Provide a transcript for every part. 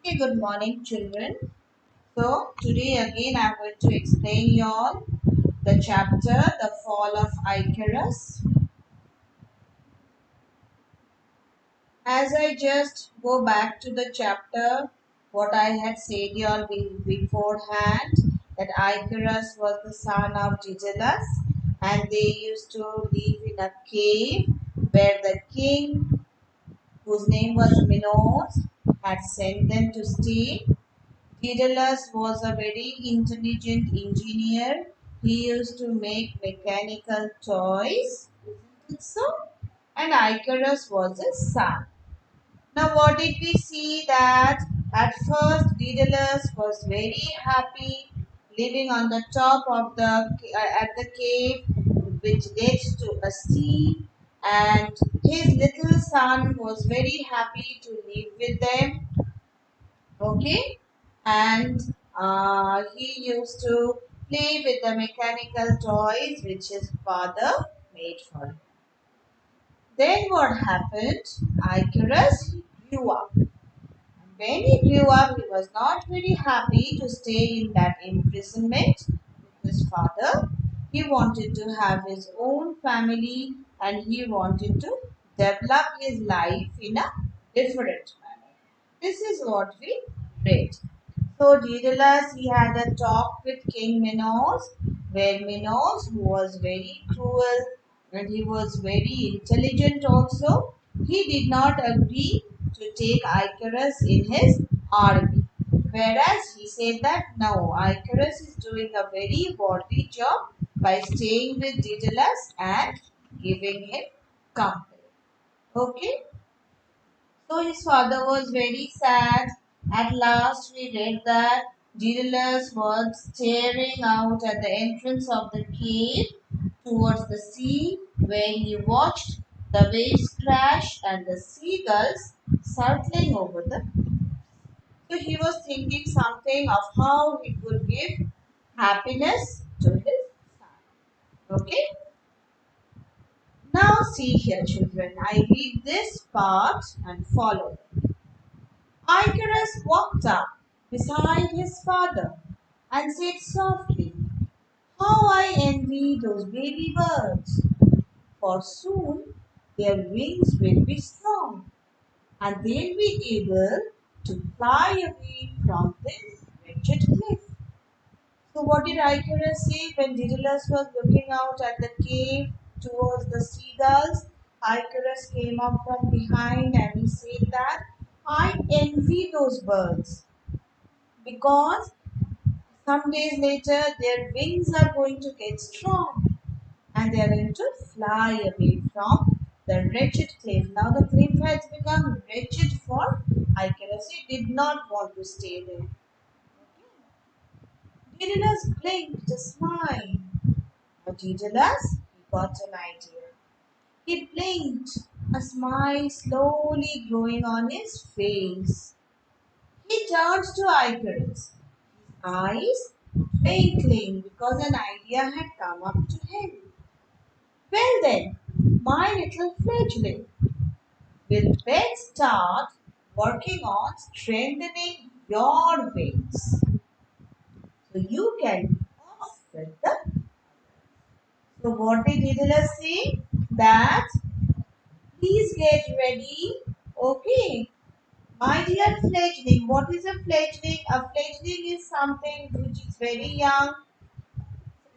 Okay, good morning, children. So, today again I'm going to explain you all the chapter The Fall of Icarus. As I just go back to the chapter, what I had said you all beforehand, that Icarus was the son of Daedalus and they used to live in a cave where the king, whose name was Minos, had sent them to stay. Daedalus was a very intelligent engineer. He used to make mechanical toys. Isn't it so? And Icarus was his son. Now, what did we see? That at first Daedalus was very happy living on the top of at the cave, which led to a sea, and his little son was very happy to live with them. Okay, and he used to play with the mechanical toys which his father made for him. Then what happened? Icarus grew up. When he grew up, he was not very happy to stay in that imprisonment with his father. He wanted to have his own family and he wanted to develop his life in a different manner. This is what we read. So Daedalus, he had a talk with King Minos, where Minos, who was very cruel and he was very intelligent also, he did not agree to take Icarus in his army. Whereas he said that no, Icarus is doing a very worthy job by staying with Daedalus and giving him company. Okay? So his father was very sad. At last, we read that Daedalus was staring out at the entrance of the cave towards the sea, where he watched the waves crash and the seagulls circling over the. So he was thinking something of how he could give happiness to his son. Okay. Now see here, children. I read this part and follow. Icarus walked up beside his father and said softly, "How I envy those baby birds, for soon their wings will be strong and they'll be able to fly away from this wretched cliff." So, what did Icarus say when Daedalus was looking out at the cave towards the seagulls? Icarus came up from behind and he said that I envy those birds because some days later their wings are going to get strong and they are going to fly away from the wretched cliff. Now the cliff has become wretched for Icarus. He did not want to stay there. Daedalus blinked a smile. But Daedalus got an idea. He blinked, a smile slowly growing on his face. He turned to Icarus, eyes twinkling because an idea had come up to him. "Well then, my little fledgling, will let's start working on strengthening your wings so you can be off with the." So what did Daedalus say? That please get ready. Okay. My dear fledgling, what is a fledgling? A fledgling is something which is very young.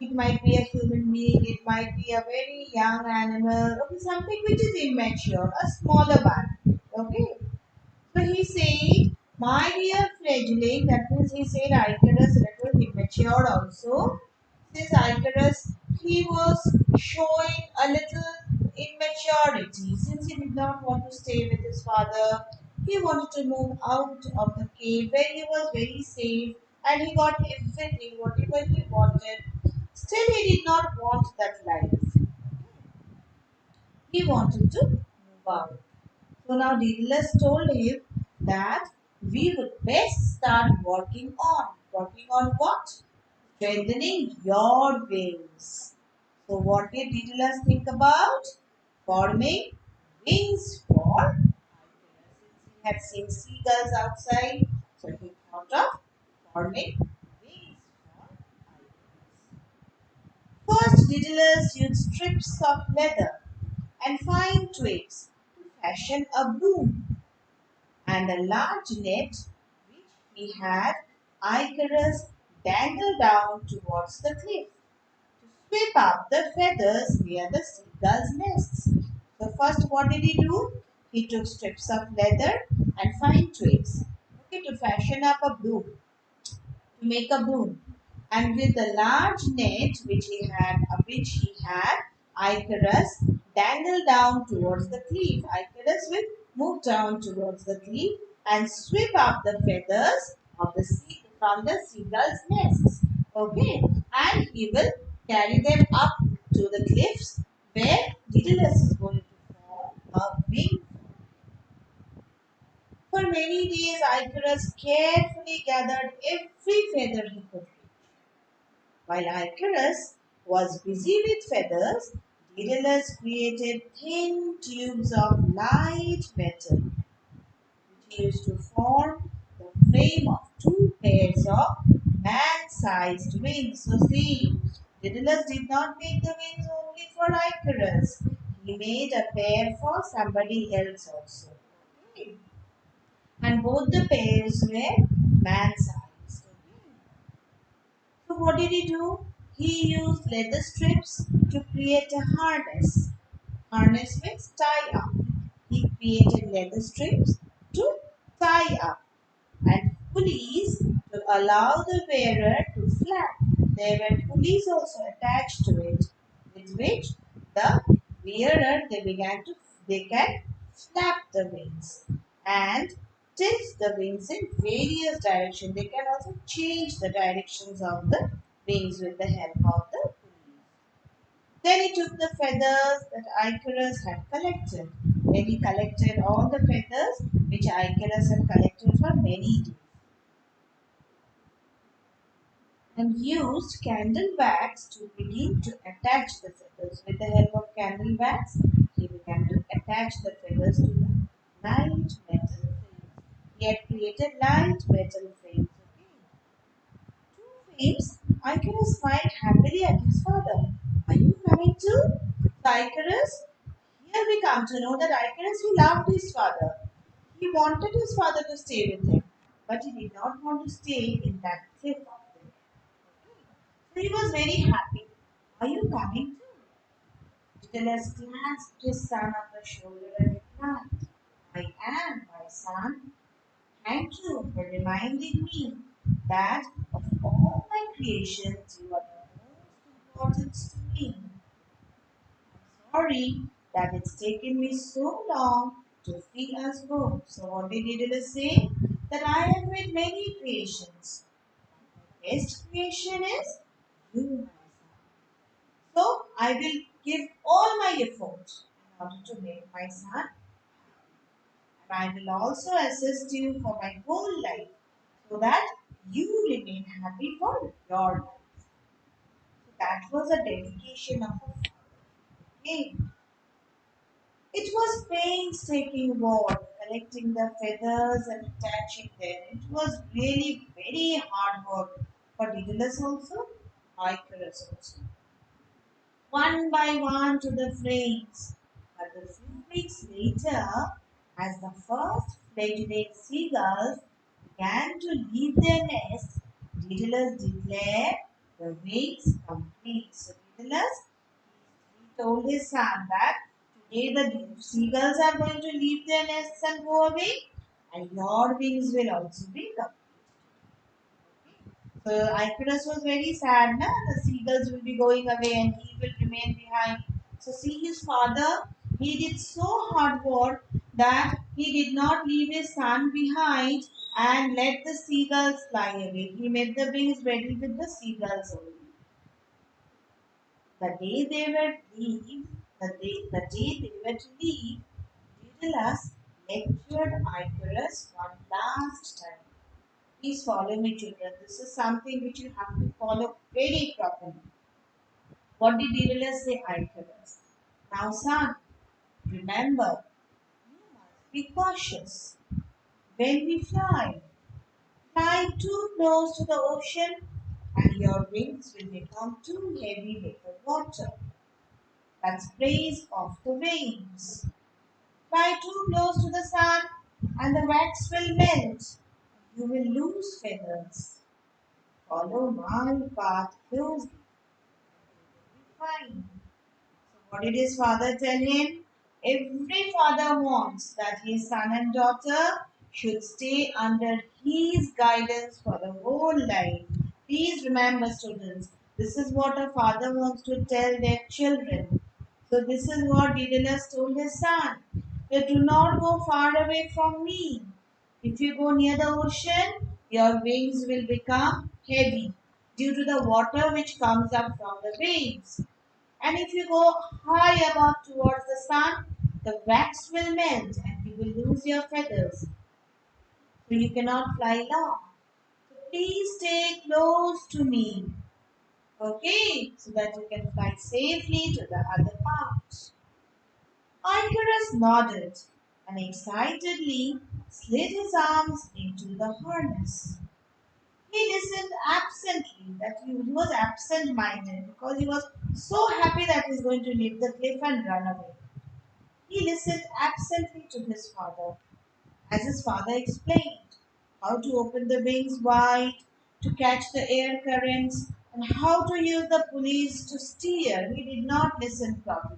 It might be a human being, it might be a very young animal, okay, something which is immature, a smaller one. Okay. So he said, my dear fledgling, that means he said Icarus little immature also. Since Icarus, he was showing a little immaturity since he did not want to stay with his father. He wanted to move out of the cave where he was very safe and he got everything, whatever he wanted. Still, he did not want that life. He wanted to move out. So now Daedalus told him that we would best start working on. Working on what? Strengthening your wings. So what did Daedalus think about? Forming wings for Icarus. Since he had seen seagulls outside, So he thought of forming wings for Icarus. First, Daedalus used strips of leather and fine twigs to fashion a broom, and a large net which he had Icarus dangle down towards the cliff to sweep up the feathers near the seagulls' nests. So first what did he do? He took strips of leather and fine twigs, okay, to fashion up a broom, to make a broom. And with the large net which he had, Icarus dangled down towards the cliff. Icarus will move down towards the cliff and sweep up the feathers of the from the seagulls' nests. Okay, and he will carry them up to the cliffs where Daedalus is going to form a wing. For many days, Icarus carefully gathered every feather he could reach. While Icarus was busy with feathers, Daedalus created thin tubes of light metal, which he used to form the frame of two pairs of man-sized wings. So see, Daedalus did not make the wings only for Icarus. He made a pair for somebody else also. Okay. And both the pairs were man-sized. So what did he do? He used leather strips to create a harness. Harness means tie up. He created leather strips to tie up and pulleys to allow the wearer to flap. There were pulleys also attached to it, with which the wearer they can flap the wings and tilt the wings in various directions. They can also change the directions of the wings with the help of the pulleys. Then he took the feathers that Icarus had collected. Then he collected all the feathers which Icarus had collected for many days and used candle wax to begin to attach the feathers. With the help of candle wax, he began to attach the feathers to the light metal frames. He had created light metal frames. Two frames, Icarus smiled happily at his father. Are you coming too? So Icarus, here we come to know that Icarus he loved his father. He wanted his father to stay with him, but he did not want to stay in that cliff of the so he was very happy. Are you coming too? Daedalus glanced his son on the shoulder and replied, I am, my son. Thank you for reminding me that of all my creations, you are the most important to me. Sorry that it's taken me so long to see us home. So what did Daedalus say? That I have made many creations. The best creation is you, my son. So I will give all my effort in order to make my son, and I will also assist you for my whole life so that you remain happy for your life. So that was a dedication of a father. Okay. It was painstaking work collecting the feathers and attaching them. It was really very hard work for Daedalus also, Icarus also. One by one to the flames. But a few weeks later, as the first fledgling seagulls began to leave their nests, Daedalus declared the wings complete. So Daedalus he told his son that today the seagulls are going to leave their nests and go away, and your wings will also be complete. So Icarus was very sad, na? The seagulls will be going away and he will remain behind. So see his father, he did so hard work that he did not leave his son behind and let the seagulls fly away. He made the wings ready with the seagulls only. The day they were leave, the day they were to leave, Daedalus lectured Icarus one last time. Please follow me, children. This is something which you have to follow very properly. What did Daedalus say, Icarus? Now, son, remember, you must be cautious when we fly. fly too close to the ocean and your wings will become too heavy with the water. That's praise of the wings. Fly too close to the sun and the wax will melt. You will lose feathers. Follow my path closely. Fine. So what did his father tell him? Every father wants that his son and daughter should stay under his guidance for the whole life. Please remember, students, this is what a father wants to tell their children. So this is what Daedalus told his son. That do not go far away from me. If you go near the ocean, your wings will become heavy due to the water which comes up from the waves. And if you go high above towards the sun, the wax will melt and you will lose your feathers. So you cannot fly long. So please stay close to me. Okay, so that you can fly safely to the other part. Icarus nodded and excitedly slid his arms into the harness. He listened absently, he was absent minded because he was so happy that he's going to leave the cliff and run away. He listened absently to his father as his father explained how to open the wings wide, to catch the air currents, and how to use the pulleys to steer. He did not listen properly.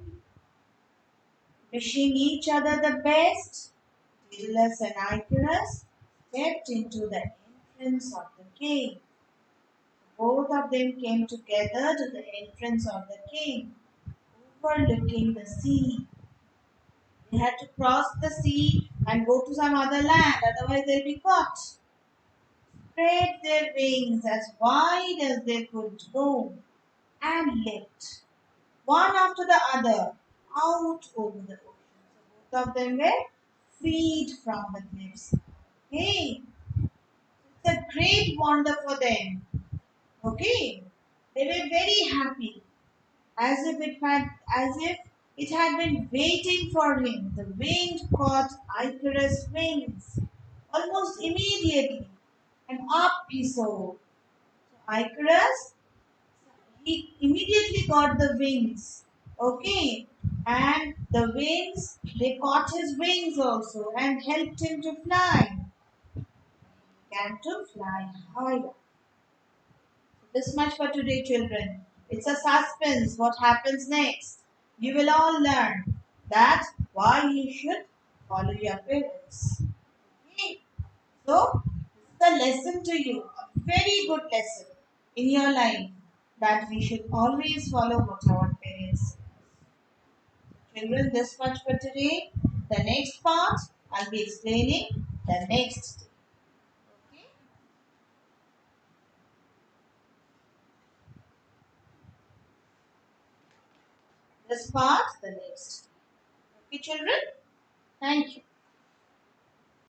Wishing each other the best, Daedalus and Icarus stepped into the entrance of the cave. Both of them came together to the entrance of the cave, overlooking the sea. They had to cross the sea and go to some other land, otherwise they'll be caught. Spread their wings as wide as they could go and leapt, one after the other, out over the ocean. So both of them were freed from the cliffs. Okay, it's a great wonder for them. Okay, they were very happy, as if it had been waiting for him. The wind caught Icarus' wings almost immediately, and up he soared. So Icarus, he immediately got the wings. Okay, and the wings, they caught his wings also and helped him to fly. He began to fly higher. This much for today, children. It's a suspense. What happens next? You will all learn that why you should follow your parents. Okay? So, this is a lesson to you, a very good lesson in your life that we should always follow what our parents say. Children, this much for today. The next part, I'll be explaining the next day. Okay? This part, the next. Okay, children? Thank you.